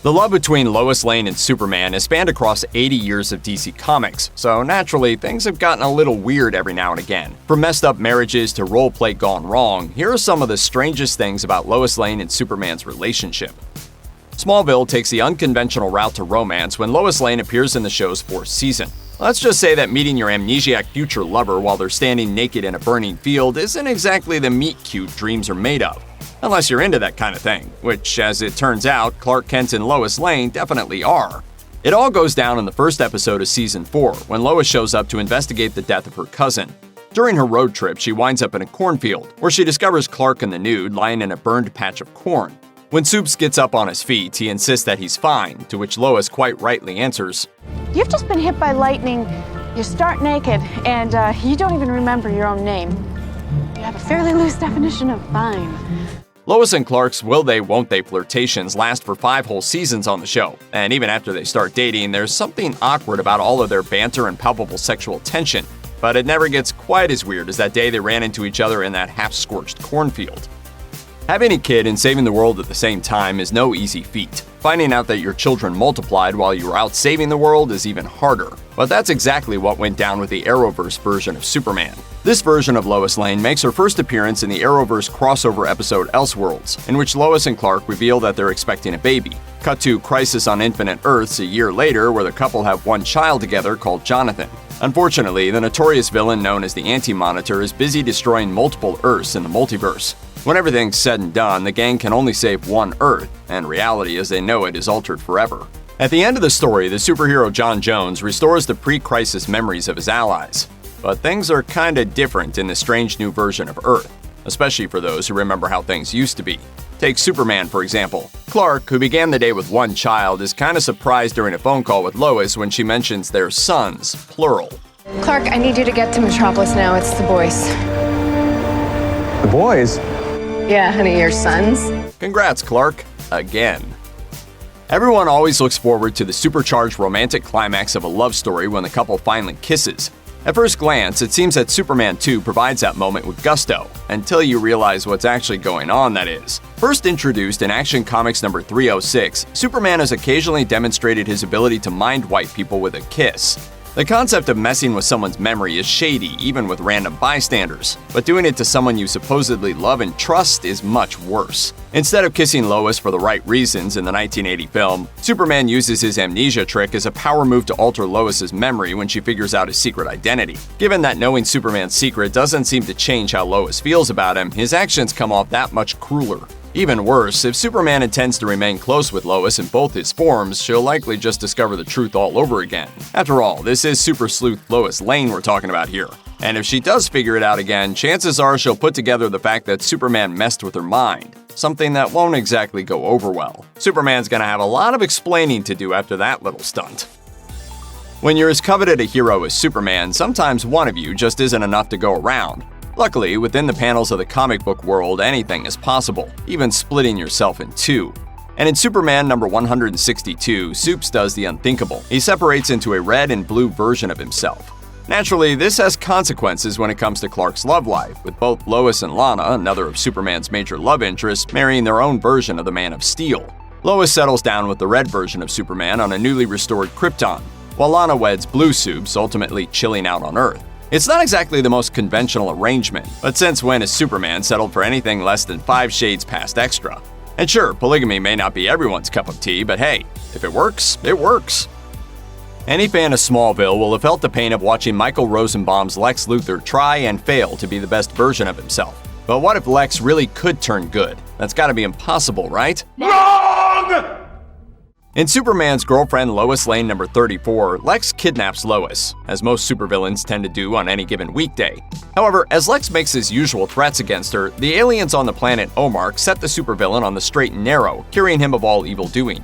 The love between Lois Lane and Superman has spanned across 80 years of DC Comics, so naturally, things have gotten a little weird every now and again. From messed up marriages to roleplay gone wrong, here are some of the strangest things about Lois Lane and Superman's relationship. Smallville takes the unconventional route to romance when Lois Lane appears in the show's fourth season. Let's just say that meeting your amnesiac future lover while they're standing naked in a burning field isn't exactly the meet-cute dreams are made of. Unless you're into that kind of thing, which, as it turns out, Clark Kent and Lois Lane definitely are. It all goes down in the first episode of Season 4, when Lois shows up to investigate the death of her cousin. During her road trip, she winds up in a cornfield, where she discovers Clark in the nude lying in a burned patch of corn. When Supes gets up on his feet, he insists that he's fine, to which Lois quite rightly answers, "You've just been hit by lightning, you're stark naked, and you don't even remember your own name. You have a fairly loose definition of fine." Lois and Clark's will they, won't they flirtations last for 5 whole seasons on the show, and even after they start dating, there's something awkward about all of their banter and palpable sexual tension, but it never gets quite as weird as that day they ran into each other in that half-scorched cornfield. Having a kid and saving the world at the same time is no easy feat. Finding out that your children multiplied while you were out saving the world is even harder. But that's exactly what went down with the Arrowverse version of Superman. This version of Lois Lane makes her first appearance in the Arrowverse crossover episode Elseworlds, in which Lois and Clark reveal that they're expecting a baby. Cut to Crisis on Infinite Earths a year later, where the couple have one child together called Jonathan. Unfortunately, the notorious villain known as the Anti-Monitor is busy destroying multiple Earths in the multiverse. When everything's said and done, the gang can only save one Earth, and reality as they know it is altered forever. At the end of the story, the superhero John Jones restores the pre-crisis memories of his allies. But things are kinda different in this strange new version of Earth, especially for those who remember how things used to be. Take Superman, for example. Clark, who began the day with one child, is kinda surprised during a phone call with Lois when she mentions their sons, plural. "Clark, I need you to get to Metropolis now. It's the boys." The boys? Yeah, honey, your sons. Congrats, Clark. Again. Everyone always looks forward to the supercharged romantic climax of a love story when the couple finally kisses. At first glance, it seems that Superman 2 provides that moment with gusto, until you realize what's actually going on, that is. First introduced in Action Comics number 306, Superman has occasionally demonstrated his ability to mind-wipe people with a kiss. The concept of messing with someone's memory is shady, even with random bystanders, but doing it to someone you supposedly love and trust is much worse. Instead of kissing Lois for the right reasons in the 1980 film, Superman uses his amnesia trick as a power move to alter Lois's memory when she figures out his secret identity. Given that knowing Superman's secret doesn't seem to change how Lois feels about him, his actions come off that much crueler. Even worse, if Superman intends to remain close with Lois in both his forms, she'll likely just discover the truth all over again. After all, this is super sleuth Lois Lane we're talking about here. And if she does figure it out again, chances are she'll put together the fact that Superman messed with her mind, something that won't exactly go over well. Superman's gonna have a lot of explaining to do after that little stunt. When you're as coveted a hero as Superman, sometimes one of you just isn't enough to go around. Luckily, within the panels of the comic book world, anything is possible, even splitting yourself in two. And in Superman number 162, Supes does the unthinkable. He separates into a red and blue version of himself. Naturally, this has consequences when it comes to Clark's love life, with both Lois and Lana, another of Superman's major love interests, marrying their own version of the Man of Steel. Lois settles down with the red version of Superman on a newly restored Krypton, while Lana weds Blue Supes, ultimately chilling out on Earth. It's not exactly the most conventional arrangement, but since when has Superman settled for anything less than 5 shades past extra? And sure, polygamy may not be everyone's cup of tea, but hey, if it works, it works. Any fan of Smallville will have felt the pain of watching Michael Rosenbaum's Lex Luthor try and fail to be the best version of himself. But what if Lex really could turn good? That's gotta be impossible, right? Wrong! In Superman's girlfriend Lois Lane number 34, Lex kidnaps Lois, as most supervillains tend to do on any given weekday. However, as Lex makes his usual threats against her, the aliens on the planet Omark set the supervillain on the straight and narrow, curing him of all evil doing.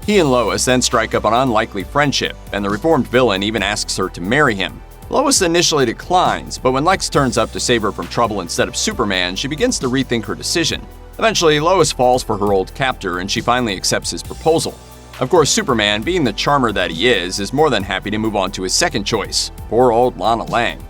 He and Lois then strike up an unlikely friendship, and the reformed villain even asks her to marry him. Lois initially declines, but when Lex turns up to save her from trouble instead of Superman, she begins to rethink her decision. Eventually, Lois falls for her old captor, and she finally accepts his proposal. Of course, Superman, being the charmer that he is more than happy to move on to his second choice, poor old Lana Lang.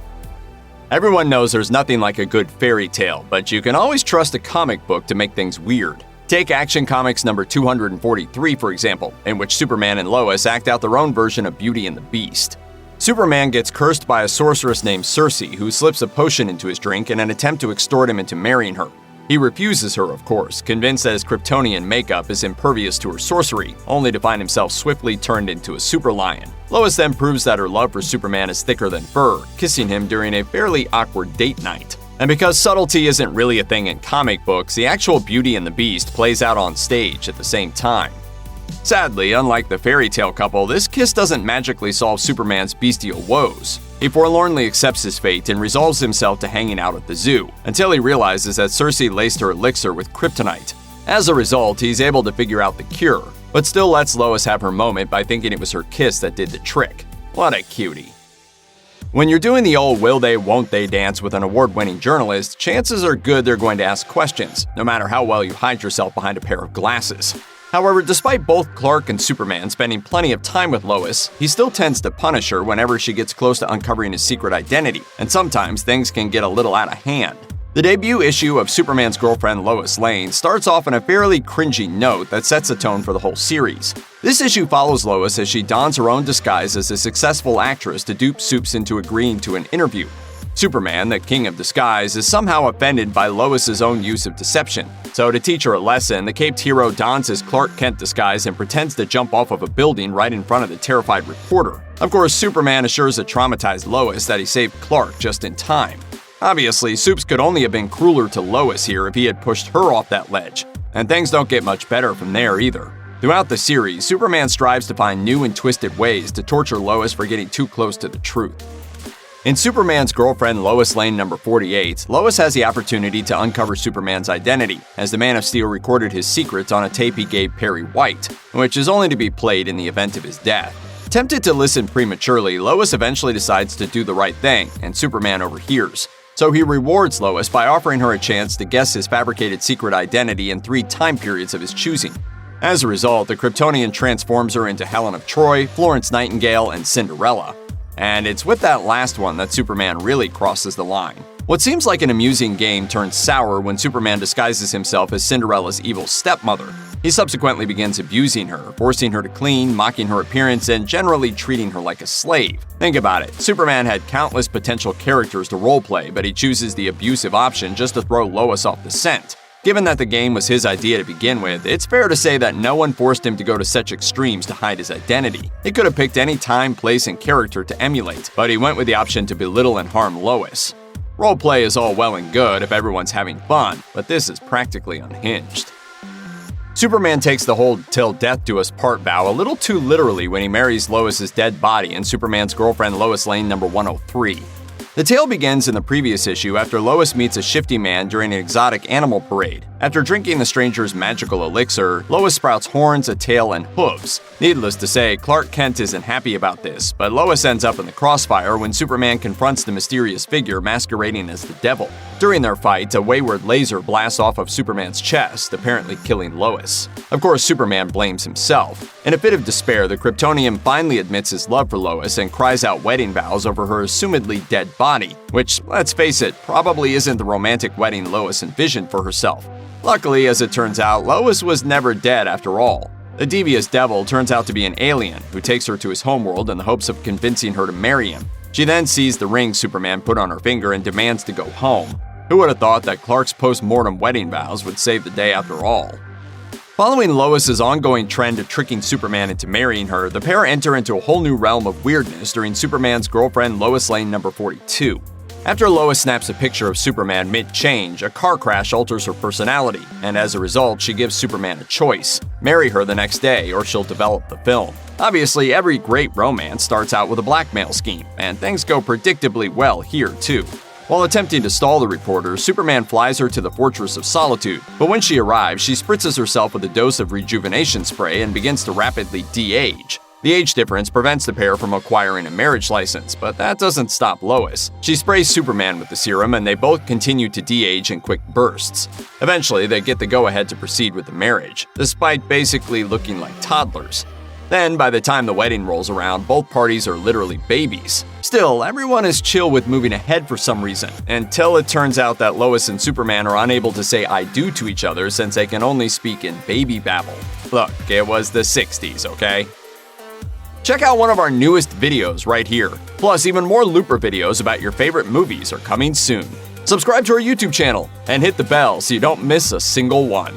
Everyone knows there's nothing like a good fairy tale, but you can always trust a comic book to make things weird. Take Action Comics number 243, for example, in which Superman and Lois act out their own version of Beauty and the Beast. Superman gets cursed by a sorceress named Circe, who slips a potion into his drink in an attempt to extort him into marrying her. He refuses her, of course, convinced that his Kryptonian makeup is impervious to her sorcery, only to find himself swiftly turned into a Superlion. Lois then proves that her love for Superman is thicker than fur, kissing him during a fairly awkward date night. And because subtlety isn't really a thing in comic books, the actual Beauty and the Beast plays out on stage at the same time. Sadly, unlike the fairy tale couple, this kiss doesn't magically solve Superman's bestial woes. He forlornly accepts his fate and resolves himself to hanging out at the zoo, until he realizes that Circe laced her elixir with kryptonite. As a result, he's able to figure out the cure, but still lets Lois have her moment by thinking it was her kiss that did the trick. What a cutie. When you're doing the old will they, won't they dance with an award-winning journalist, chances are good they're going to ask questions, no matter how well you hide yourself behind a pair of glasses. However, despite both Clark and Superman spending plenty of time with Lois, he still tends to punish her whenever she gets close to uncovering his secret identity, and sometimes things can get a little out of hand. The debut issue of Superman's girlfriend Lois Lane starts off on a fairly cringy note that sets the tone for the whole series. This issue follows Lois as she dons her own disguise as a successful actress to dupe Supes into agreeing to an interview. Superman, the king of disguise, is somehow offended by Lois's own use of deception. So to teach her a lesson, the caped hero dons his Clark Kent disguise and pretends to jump off of a building right in front of the terrified reporter. Of course, Superman assures a traumatized Lois that he saved Clark just in time. Obviously, Supes could only have been crueler to Lois here if he had pushed her off that ledge, and things don't get much better from there either. Throughout the series, Superman strives to find new and twisted ways to torture Lois for getting too close to the truth. In Superman's girlfriend Lois Lane number 48, Lois has the opportunity to uncover Superman's identity, as the Man of Steel recorded his secrets on a tape he gave Perry White, which is only to be played in the event of his death. Tempted to listen prematurely, Lois eventually decides to do the right thing, and Superman overhears. So he rewards Lois by offering her a chance to guess his fabricated secret identity in 3 time periods of his choosing. As a result, the Kryptonian transforms her into Helen of Troy, Florence Nightingale, and Cinderella. And it's with that last one that Superman really crosses the line. What seems like an amusing game turns sour when Superman disguises himself as Cinderella's evil stepmother. He subsequently begins abusing her, forcing her to clean, mocking her appearance, and generally treating her like a slave. Think about it, Superman had countless potential characters to roleplay, but he chooses the abusive option just to throw Lois off the scent. Given that the game was his idea to begin with, it's fair to say that no one forced him to go to such extremes to hide his identity. He could have picked any time, place, and character to emulate, but he went with the option to belittle and harm Lois. Roleplay is all well and good if everyone's having fun, but this is practically unhinged. Superman takes the whole "till death do us part" vow a little too literally when he marries Lois's dead body in Superman's girlfriend Lois Lane number 103. The tale begins in the previous issue after Lois meets a shifty man during an exotic animal parade. After drinking the stranger's magical elixir, Lois sprouts horns, a tail, and hooves. Needless to say, Clark Kent isn't happy about this, but Lois ends up in the crossfire when Superman confronts the mysterious figure masquerading as the devil. During their fight, a wayward laser blasts off of Superman's chest, apparently killing Lois. Of course, Superman blames himself. In a fit of despair, the Kryptonian finally admits his love for Lois and cries out wedding vows over her assumedly dead body, which, let's face it, probably isn't the romantic wedding Lois envisioned for herself. Luckily, as it turns out, Lois was never dead after all. The devious devil turns out to be an alien who takes her to his homeworld in the hopes of convincing her to marry him. She then sees the ring Superman put on her finger and demands to go home. Who would have thought that Clark's post-mortem wedding vows would save the day after all? Following Lois's ongoing trend of tricking Superman into marrying her, the pair enter into a whole new realm of weirdness during Superman's girlfriend Lois Lane number 42. After Lois snaps a picture of Superman mid-change, a car crash alters her personality, and as a result, she gives Superman a choice: marry her the next day or she'll develop the film. Obviously, every great romance starts out with a blackmail scheme, and things go predictably well here too. While attempting to stall the reporter, Superman flies her to the Fortress of Solitude, but when she arrives, she spritzes herself with a dose of Rejuvenation spray and begins to rapidly de-age. The age difference prevents the pair from acquiring a marriage license, but that doesn't stop Lois. She sprays Superman with the serum, and they both continue to de-age in quick bursts. Eventually, they get the go-ahead to proceed with the marriage, despite basically looking like toddlers. Then, by the time the wedding rolls around, both parties are literally babies. Still, everyone is chill with moving ahead for some reason, until it turns out that Lois and Superman are unable to say I do to each other since they can only speak in baby babble. Look, it was the 60s, okay? Check out one of our newest videos right here. Plus, even more Looper videos about your favorite movies are coming soon. Subscribe to our YouTube channel and hit the bell so you don't miss a single one.